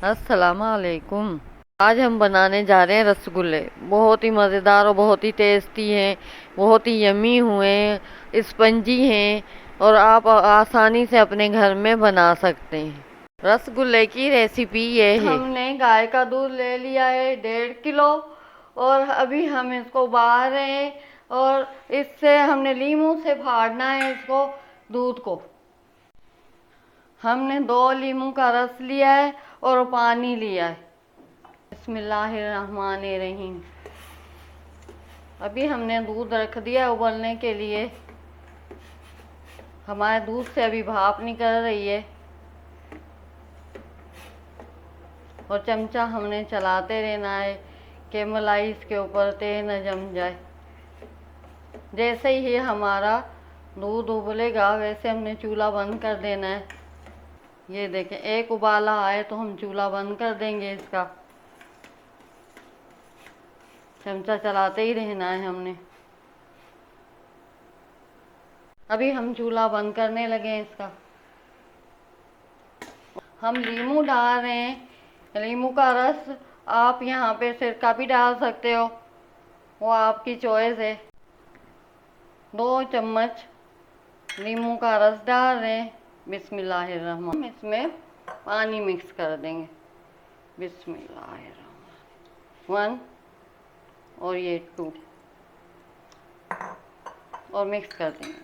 अस्सलाम वालेकुम। आज हम बनाने जा रहे हैं रसगुल्ले। बहुत ही मज़ेदार और बहुत ही टेस्टी हैं, बहुत ही यमी हुए हैं, स्पंजी हैं और आप आसानी से अपने घर में बना सकते हैं। रसगुल्ले की रेसिपी ये है। हमने गाय का दूध ले लिया है 1.5 किलो और अभी हम इसको उबाल रहे हैं और इससे हमने लीमू से फाड़ना है इसको, दूध को। हमने 2 लीमू का रस लिया है और पानी लिया है। बिस्मिल्लाहिर्रहमानिर्रहीम। अभी हमने दूध रख दिया उबलने के लिए। हमारे दूध से अभी भाप निकल रही है और चमचा हमने चलाते रहना है कि मलाई इसके ऊपर तेल न जम जाए। जैसे ही हमारा दूध उबलेगा वैसे हमने चूल्हा बंद कर देना है। ये देखें, एक उबाला आए तो हम चूल्हा बंद कर देंगे इसका। चमचा चलाते ही रहना है हमने। अभी हम चूल्हा बंद करने लगे हैं इसका। हम लीमू डाल रहे हैं, लीमू का रस। आप यहाँ पे सिरका भी डाल सकते हो, वो आपकी चॉइस है। 2 चम्मच लीमू का रस डाल रहे हैं। बिस्मिल्लाहिर्रहमान। हम इसमें पानी मिक्स कर देंगे। बिस्मिल्लाहिर्रहमान। 1 और ये 2 और मिक्स कर देंगे।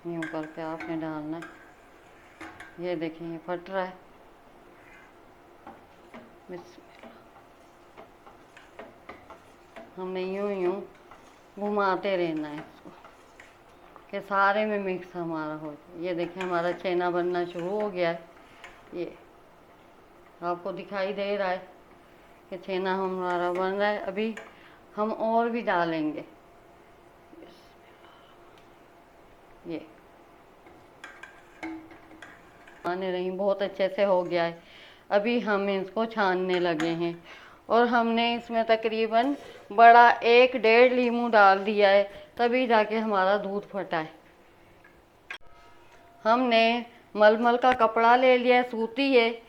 यूँ करके आपने डालना है। ये देखिए, ये फट रहा है। बिस्मिल्लाह। हमने यूँ घुमाते रहना है इसको कि सारे में मिक्स हमारा हो जाए। ये देखिए, हमारा छेना बनना शुरू हो गया है। ये आपको दिखाई दे रहा है कि छेना हमारा बन रहा है। अभी हम और भी डालेंगे। ये आने रही, बहुत अच्छे से हो गया है। अभी हम इसको छानने लगे हैं और हमने इसमें तकरीबन बड़ा 1 डेढ़ लीमू डाल दिया है, तभी जाके हमारा दूध फटा है। हमने मलमल का कपड़ा ले लिया है, सूती है,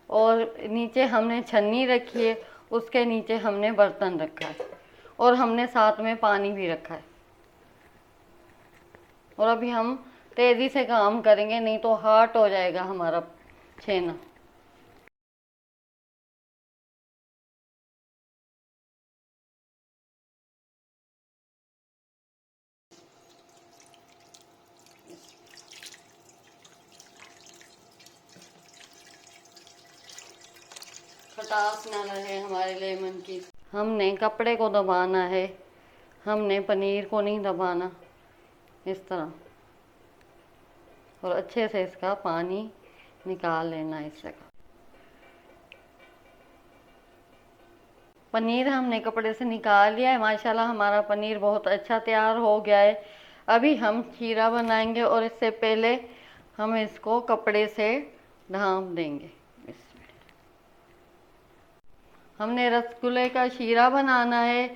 और नीचे हमने छन्नी रखी है, उसके नीचे हमने बर्तन रखा है और हमने साथ में पानी भी रखा है। और अभी हम तेज़ी से काम करेंगे, नहीं तो हार्ड हो जाएगा हमारा छेना। खटास ना रहे हमारे लेमन की। हमने कपड़े को दबाना है, हमने पनीर को नहीं दबाना। इस तरह, और अच्छे से इसका पानी निकाल लेना है इससे। पनीर हमने कपड़े से निकाल लिया है। माशाल्लाह हमारा पनीर बहुत अच्छा तैयार हो गया है। अभी हम शीरा बनाएंगे और इससे पहले हम इसको कपड़े से ढाँप देंगे। हमने रसगुल्ले का शीरा बनाना है।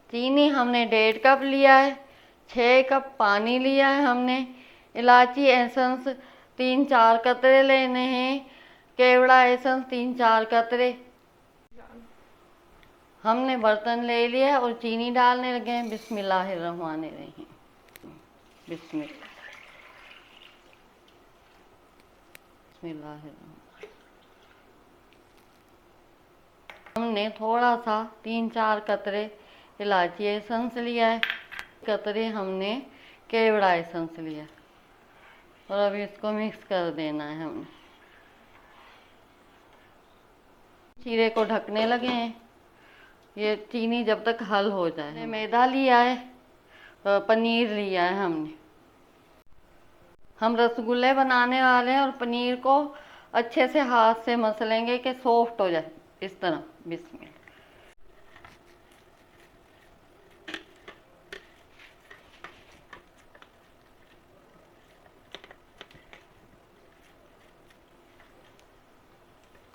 चीनी हमने 1.5 कप लिया है। 6 कप पानी लिया है हमने। इलायची एसेंस 3-4 कतरे लेने हैं। केवड़ा एसेंस 3-4 कतरे। हमने बर्तन ले लिया और चीनी डालने लगे हैं। बिस्मिल्लाहिर्रहमानिर्रहीम। बिस्मिल्लाह। बिस्मिल्लाहिर्रहमान। हमने थोड़ा सा 3-4 कतरे इलायची एसेंस लिया है, कतरे हमने केवड़ा एसेंस लिया और अभी इसको मिक्स कर देना है हमने। शीरे को ढकने लगे हैं, ये चीनी जब तक हल हो जाए। मैदा लिया है, पनीर लिया है हमने। हम रसगुल्ले बनाने वाले हैं और पनीर को अच्छे से हाथ से मसलेंगे कि सॉफ्ट हो जाए, इस तरह। बिस्मिल्लाह।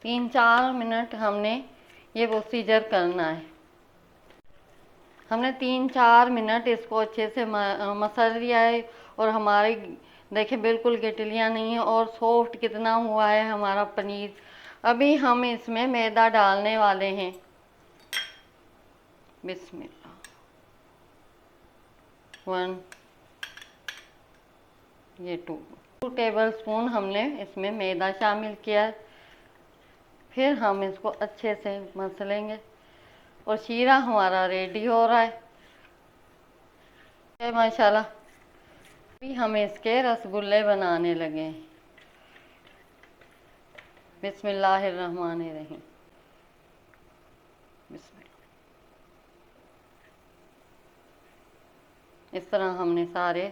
3-4 मिनट हमने ये प्रोसीजर करना है। हमने 3-4 मिनट इसको अच्छे से मसल लिया है और हमारी देखिए बिल्कुल गिटलियाँ नहीं है और सॉफ्ट कितना हुआ है हमारा पनीर। अभी हम इसमें मैदा डालने वाले हैं। बिस्मिल्लाह। 1 ये 2 टेबल स्पून हमने इसमें मैदा शामिल किया। फिर हम इसको अच्छे से मसलेंगे और शीरा हमारा रेडी हो रहा है माशाल्लाह। अभी हम इसके रसगुल्ले बनाने लगे। बिस्मिल्लाहिर्रहमानिर्रहीम। बिस्मिल्लाह। इस तरह हमने सारे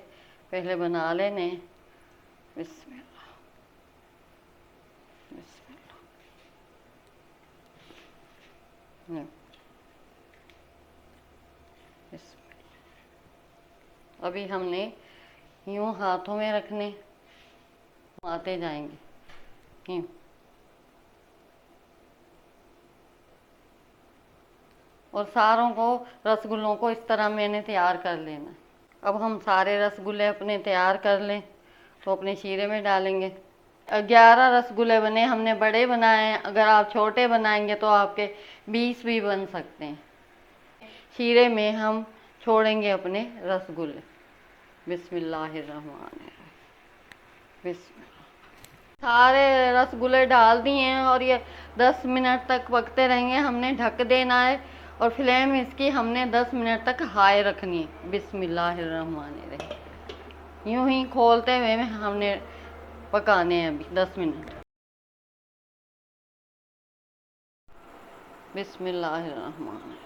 पहले बना लेने। बिस्मिल्लाह बिस्मिल्लाह बिस्मिल्लाह। अभी हमने यूं हाथों में रखने, आते जाएंगे यूं, और सारों को रसगुल्लों को इस तरह मैंने तैयार कर लेना। अब हम सारे रसगुल्ले अपने तैयार कर लें तो अपने शीरे में डालेंगे। 11 रसगुल्ले बने, हमने बड़े बनाए हैं। अगर आप छोटे बनाएंगे तो आपके 20 भी बन सकते हैं। शीरे में हम छोड़ेंगे अपने रसगुल्ले। बिस्मिल्लाहिर्रहमानिर्रहीम। बिस्मिल्लाह। सारे रसगुल्ले डाल दिए हैं और ये 10 मिनट तक पकते रहेंगे। हमने ढक देना है और फ्लेम इसकी हमने 10 मिनट तक हाई रखनी है। बिस्मिल्लाहिर्रहमानिर्रहीम। यूं ही खोलते हुए हमने पकाने हैं अभी 10 मिनट। बिस्मिल्लाहिर्रहमानिर्रहीम।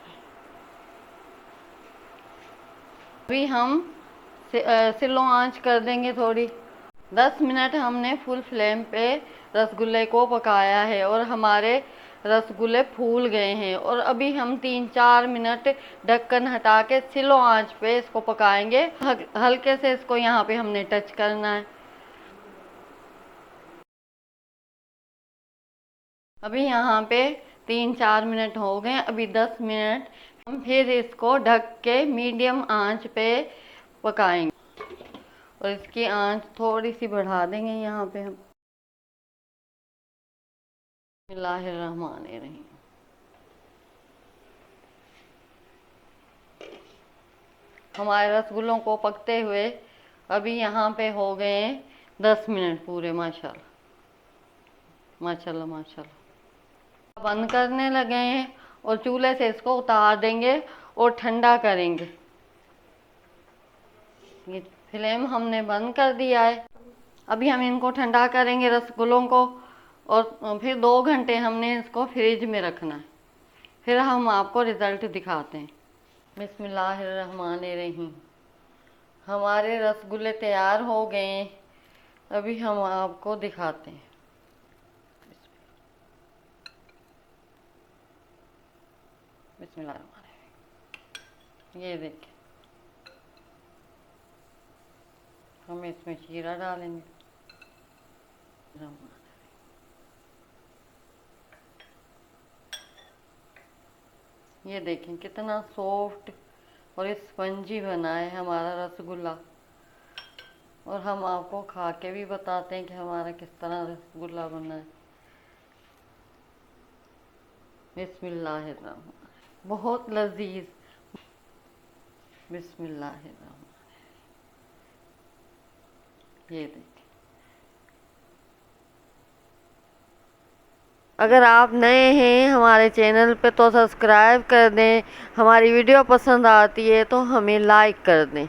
अभी हम स्लो आंच कर देंगे थोड़ी। 10 मिनट हमने फुल फ्लेम पे रसगुल्ले को पकाया है और हमारे रसगुल्ले फूल गए हैं। और अभी हम 3-4 मिनट ढक्कन हटा के स्लो आंच पे इसको पकाएंगे। हल्के से इसको यहाँ पे हमने टच करना है। अभी यहाँ पे 3-4 मिनट हो गए। अभी 10 मिनट हम फिर इसको ढक के मीडियम आंच पे पकाएंगे और इसकी आंच थोड़ी सी बढ़ा देंगे यहाँ पे हम। बिस्मिल्लाहिर्रहमानिर्रहीम। हमारे रसगुल्लों को पकते हुए अभी यहाँ पे हो गए 10 मिनट पूरे। माशाल्लाह माशाल्लाह माशाल्लाह। बंद करने लगे हैं और चूल्हे से इसको उतार देंगे और ठंडा करेंगे। ये फ्लेम हमने बंद कर दिया है। अभी हम इनको ठंडा करेंगे रसगुल्लों को और फिर 2 घंटे हमने इसको फ्रिज में रखना है। फिर हम आपको रिज़ल्ट दिखाते हैं। बिस्मिल्लाहिर्रहमानिर्रहीम। हमारे रसगुल्ले तैयार हो गए हैं। अभी हम आपको दिखाते हैं। बिस्मिल्लाहिर्रहमानिर्रहीम। ये देखिए, हम इसमें शीरा डालेंगे। ये देखें कितना सॉफ्ट और स्पंजी बना है हमारा रसगुल्ला। और हम आपको खा के भी बताते हैं कि हमारा किस तरह रसगुल्ला बना है। बिस्मिल्लाहिर्रहमानिर्रहीम। बहुत लजीज। बिस्मिल्लाहिर्रहमानिर्रहीम। ये देखें। अगर आप नए हैं हमारे चैनल पे तो सब्सक्राइब कर दें। हमारी वीडियो पसंद आती है तो हमें लाइक कर दें।